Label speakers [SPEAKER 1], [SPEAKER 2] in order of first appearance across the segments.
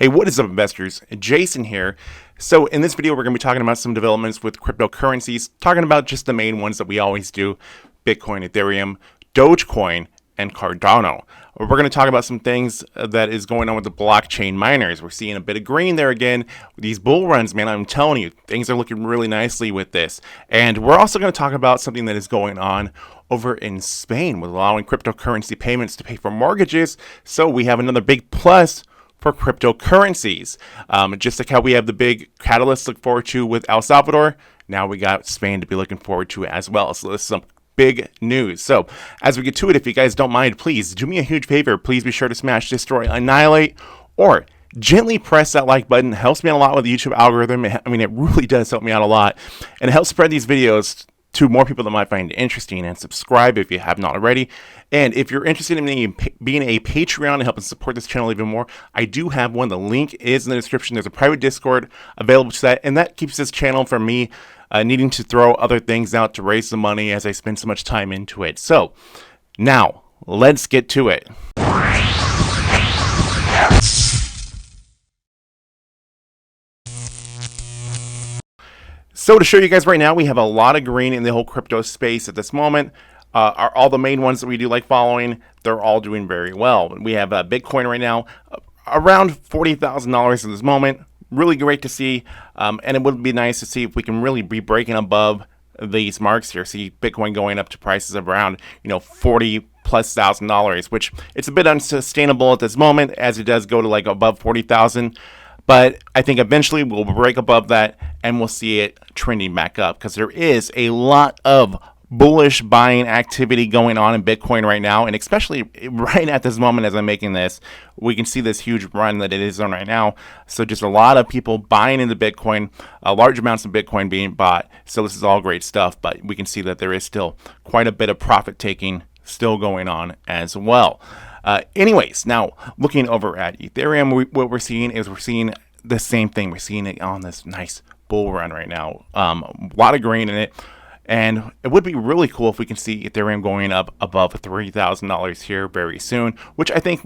[SPEAKER 1] Hey, what is up, investors? Jason here. So in this video, we're going to be talking about some developments with cryptocurrencies, talking about just the main ones that we always do: Bitcoin, Ethereum, Dogecoin, and Cardano. We're going to talk about some things that is going on with the blockchain miners. We're seeing a bit of green there again. These bull runs, man, I'm telling you, things are looking really nicely with this. And we're also going to talk about something that is going on over in Spain with allowing cryptocurrency payments to pay for mortgages. So we have another big plus for cryptocurrencies. Just like how we have the big catalyst to look forward to with El Salvador, now we got Spain to be looking forward to as well. So this is some big news. So as we get to it, if you guys don't mind, please do me a huge favor. Please be sure to smash, destroy, annihilate, or gently press that like button. It helps me out a lot with the YouTube algorithm. I mean, it really does help me out a lot, and it helps spread these videos to more people that might find it interesting. And subscribe if you have not already. And if you're interested in being a Patreon and helping support this channel even more, I do have one. The link is in the description. There's a private Discord available to that, and that keeps this channel from me needing to throw other things out to raise the money as I spend so much time into it. So now let's get to it. So to show you guys right now, we have a lot of green in the whole crypto space at this moment. Are all the main ones that we do like following, they're all doing very well. We have Bitcoin right now around $40,000 at this moment. Really great to see, and it would be nice to see if we can really be breaking above these marks here. See Bitcoin going up to prices of around $40,000+, which it's a bit unsustainable at this moment as it does go to like above 40,000. But I think eventually we'll break above that and we'll see it trending back up, because there is a lot of bullish buying activity going on in Bitcoin right now. And especially right at this moment as I'm making this, we can see this huge run that it is on right now. So just a lot of people buying into Bitcoin, large amounts of Bitcoin being bought. So this is all great stuff, but we can see that there is still quite a bit of profit taking still going on as well. Anyways, now looking over at Ethereum, what we're seeing is the same thing. We're seeing it on this nice bull run right now. A lot of green in it. And it would be really cool if we can see Ethereum going up above $3,000 here very soon, which I think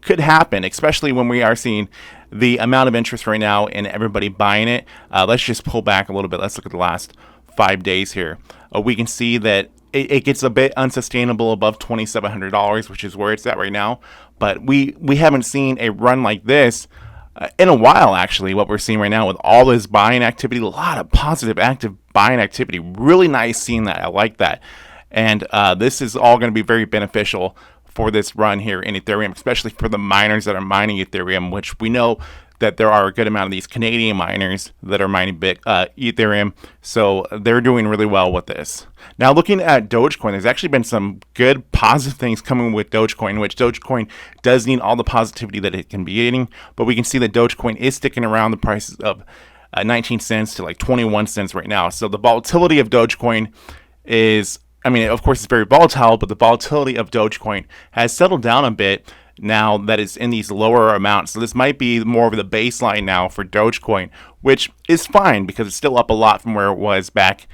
[SPEAKER 1] could happen, especially when we are seeing the amount of interest right now and everybody buying it. Let's just pull back a little bit. Let's look at the last 5 days here. We can see that it gets a bit unsustainable above $2,700, which is where it's at right now. But we haven't seen a run like this in a while, actually. What we're seeing right now with all this buying activity, a lot of positive active buying activity. Really nice seeing that. I like that. And this is all going to be very beneficial for this run here in Ethereum, especially for the miners that are mining Ethereum, which we know that there are a good amount of these Canadian miners that are mining Ethereum. So they're doing really well with this. Now looking at Dogecoin, there's actually been some good positive things coming with Dogecoin, which Dogecoin does need all the positivity that it can be getting. But we can see that Dogecoin is sticking around the prices of 19 cents to like 21 cents right now. So the volatility of Dogecoin is, I mean, of course it's very volatile, but the volatility of Dogecoin has settled down a bit now that it's in these lower amounts. So this might be more of the baseline now for Dogecoin, which is fine because it's still up a lot from where it was back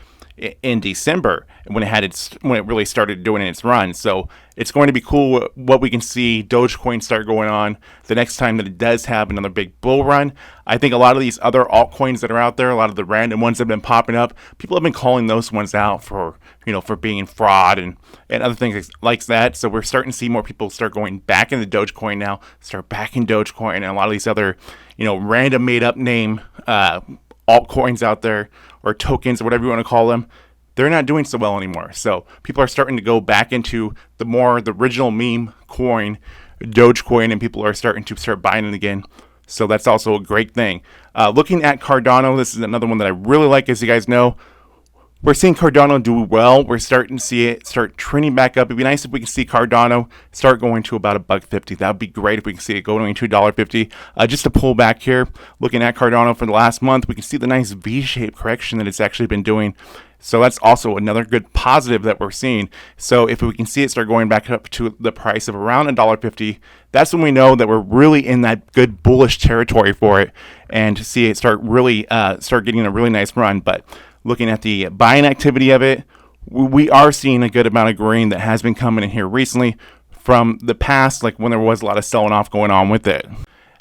[SPEAKER 1] in December when it really started doing its run. So it's going to be cool what we can see Dogecoin start going on the next time that it does have another big bull run. I think a lot of these other altcoins that are out there, a lot of the random ones that have been popping up, people have been calling those ones out for being fraud and other things like that. So we're starting to see more people start going back into Dogecoin now, start backing Dogecoin, and a lot of these other random made up name altcoins out there, or tokens, or whatever you want to call them. They're not doing so well anymore. So people are starting to go back into the original meme coin, Dogecoin, and people are starting to buying it again. So that's also a great thing. Looking at Cardano, this is another one that I really like. As you guys know, we're seeing Cardano do well. We're starting to see it start trending back up. It'd be nice if we can see Cardano start going to about $1.50. That would be great if we can see it going to $1.50. Just to pull back here, looking at Cardano for the last month, we can see the nice V-shaped correction that it's actually been doing. So that's also another good positive that we're seeing. So if we can see it start going back up to the price of around $1.50, that's when we know that we're really in that good bullish territory for it, and to see it start getting a really nice run. But looking at the buying activity of it, we are seeing a good amount of green that has been coming in here recently from the past, like when there was a lot of selling off going on with it.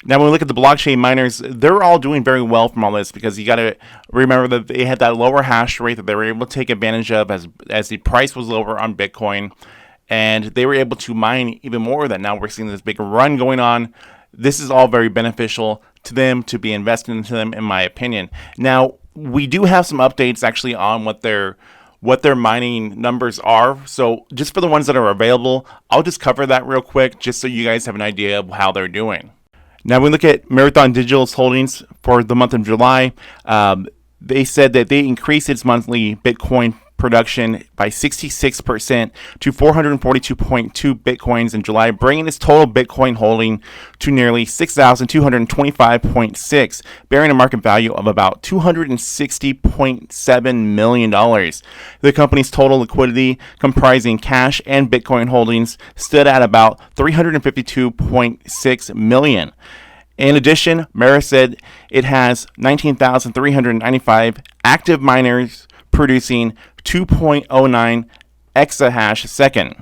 [SPEAKER 1] Now, when we look at the blockchain miners, they're all doing very well from all this because you got to remember that they had that lower hash rate that they were able to take advantage of as the price was lower on Bitcoin, and they were able to mine even more of that. Now we're seeing this big run going on. This is all very beneficial to them, to be invested into them, in my opinion. Now, we do have some updates actually on what their mining numbers are. So just for the ones that are available, I'll just cover that real quick just so you guys have an idea of how they're doing. Now, when we look at Marathon Digital's holdings for the month of July, they said that they increased its monthly Bitcoin production by 66% to 442.2 Bitcoins in July, bringing its total Bitcoin holding to nearly 6,225.6, bearing a market value of about $260.7 million. The company's total liquidity, comprising cash and Bitcoin holdings, stood at about $352.6 million. In addition, Mara said it has 19,395 active miners producing 2.09 exahash a second.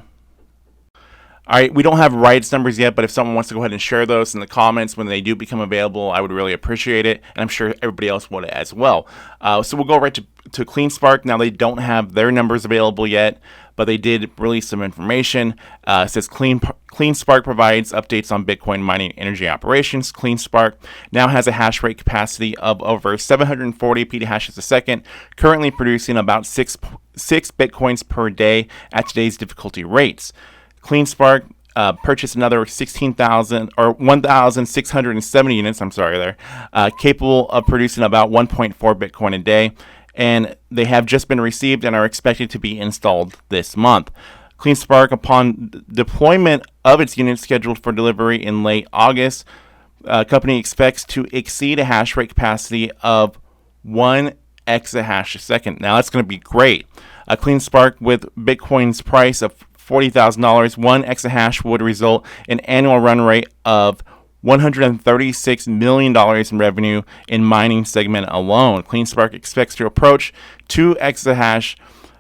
[SPEAKER 1] All right, we don't have Riot's numbers yet, but if someone wants to go ahead and share those in the comments when they do become available, I would really appreciate it, and I'm sure everybody else would as well. So we'll go right to CleanSpark. Now, they don't have their numbers available yet, but they did release some information. It says CleanSpark provides updates on Bitcoin mining energy operations. CleanSpark now has a hash rate capacity of over 740 petahashes a second, currently producing about 6 Bitcoins per day at today's difficulty rates. CleanSpark purchased another 1,670 units, capable of producing about 1.4 Bitcoin a day, and they have just been received and are expected to be installed this month. CleanSpark, upon deployment of its units scheduled for delivery in late August, company expects to exceed a hash rate capacity of 1 exahash a second. Now, that's going to be great. CleanSpark, with Bitcoin's price of $40,000, 1 exahash would result in annual run rate of $136 million in revenue in mining segment alone. CleanSpark expects to approach 2 exahash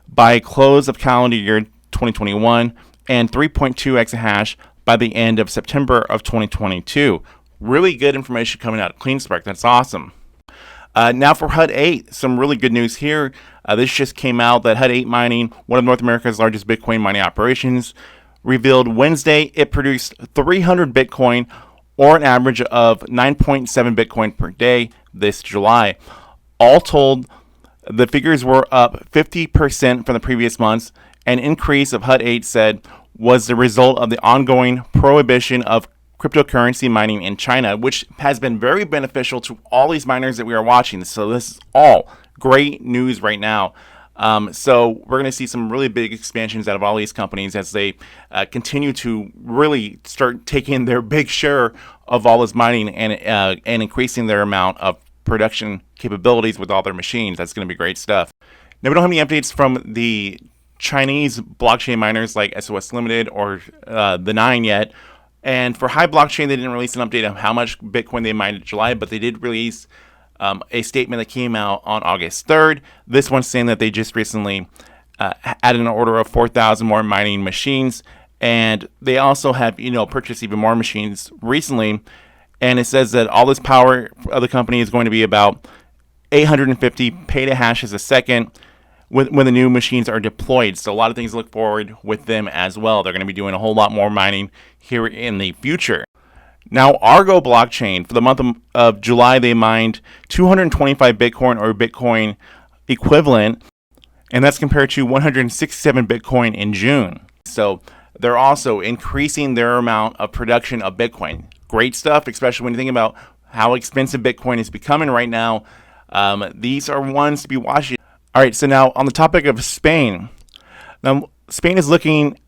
[SPEAKER 1] by close of calendar year 2021 and 3.2 exahash by the end of September of 2022. Really good information coming out of CleanSpark. That's awesome. Now for HUD 8, some really good news here. This just came out that HUD 8 Mining, one of North America's largest Bitcoin mining operations, revealed Wednesday it produced 300 Bitcoin, or an average of 9.7 Bitcoin per day this July. All told, the figures were up 50% from the previous months. An increase of HUD 8 said was the result of the ongoing prohibition of cryptocurrency mining in China, which has been very beneficial to all these miners that we are watching. So this is all great news right now. So we're going to see some really big expansions out of all these companies as they continue to really start taking their big share of all this mining and increasing their amount of production capabilities with all their machines. That's going to be great stuff. Now, we don't have any updates from the Chinese blockchain miners like SOS Limited or the 9 yet. And for Hive Blockchain, they didn't release an update of how much Bitcoin they mined in July, but they did release a statement that came out on August 3rd. This one's saying that they just recently added an order of 4,000 more mining machines, and they also have, purchased even more machines recently. And it says that all this power of the company is going to be about 850 petahashes a second when the new machines are deployed. So a lot of things to look forward with them as well. They're going to be doing a whole lot more mining here in the future. Now, Argo Blockchain, for the month of July, they mined 225 Bitcoin or Bitcoin equivalent, and that's compared to 167 Bitcoin in June. So they're also increasing their amount of production of Bitcoin. Great stuff, especially when you think about how expensive Bitcoin is becoming right now. These are ones to be watching. All right, so now on the topic of Spain. Now, Spain is looking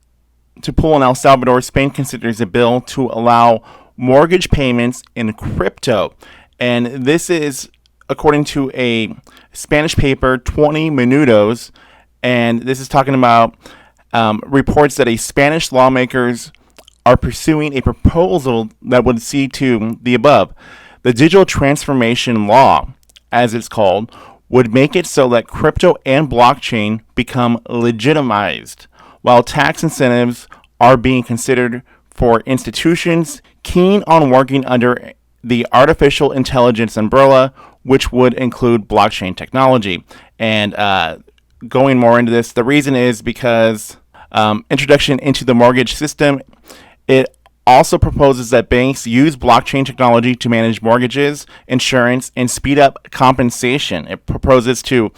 [SPEAKER 1] to pull in El Salvador. Spain considers a bill to allow mortgage payments in crypto. And this is according to a Spanish paper, 20 Minutos. And this is talking about reports that Spanish lawmakers are pursuing a proposal that would see to the above. The digital transformation law, as it's called, would make it so that crypto and blockchain become legitimized, while tax incentives are being considered for institutions keen on working under the artificial intelligence umbrella, which would include blockchain technology. And going more into this, the reason is because introduction into the mortgage system, it also proposes that banks use blockchain technology to manage mortgages, insurance, and speed up compensation. It proposes to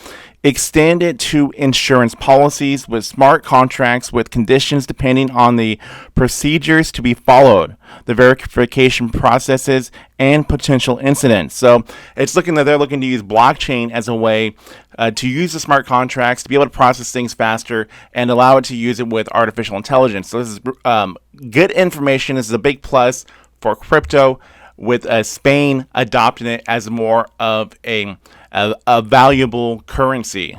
[SPEAKER 1] extend it to insurance policies with smart contracts with conditions depending on the procedures to be followed, the verification processes, and potential incidents. So it's looking that they're looking to use blockchain as a way to use the smart contracts to be able to process things faster and allow it to use it with artificial intelligence. So this is good information. This is a big plus for crypto, with Spain adopting it as more of a valuable currency.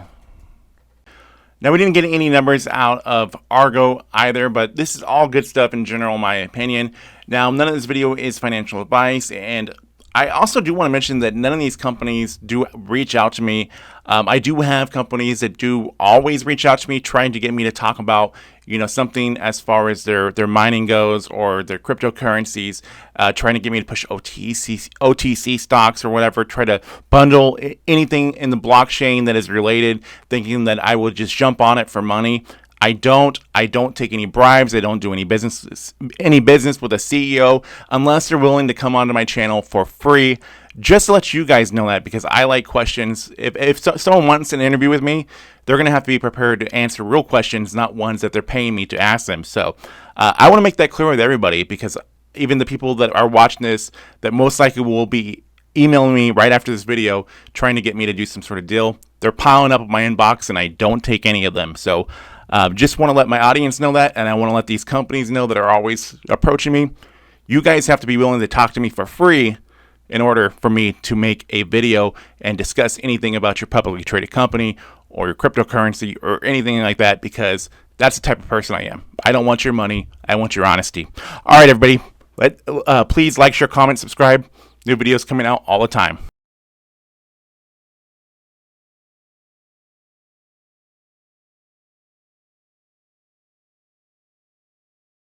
[SPEAKER 1] Now, we didn't get any numbers out of Argo either, but this is all good stuff in general, in my opinion. Now, none of this video is financial advice, and I also do want to mention that none of these companies do reach out to me. I do have companies that do always reach out to me trying to get me to talk about, something as far as their mining goes or their cryptocurrencies, trying to get me to push OTC stocks or whatever, try to bundle anything in the blockchain that is related, thinking that I will just jump on it for money. I don't take any bribes. I don't do any business with a CEO unless they're willing to come onto my channel for free. Just to let you guys know that, because I like questions. If someone wants an interview with me, they're going to have to be prepared to answer real questions, not ones that they're paying me to ask them. So I want to make that clear with everybody, because even the people that are watching this, that most likely will be emailing me right after this video trying to get me to do some sort of deal, they're piling up in my inbox, and I don't take any of them. So just want to let my audience know that, and I want to let these companies know that are always approaching me. You guys have to be willing to talk to me for free in order for me to make a video and discuss anything about your publicly traded company or your cryptocurrency or anything like that, because that's the type of person I am. I don't want your money. I want your honesty. All right, everybody. Please like, share, comment, subscribe. New videos coming out all the time.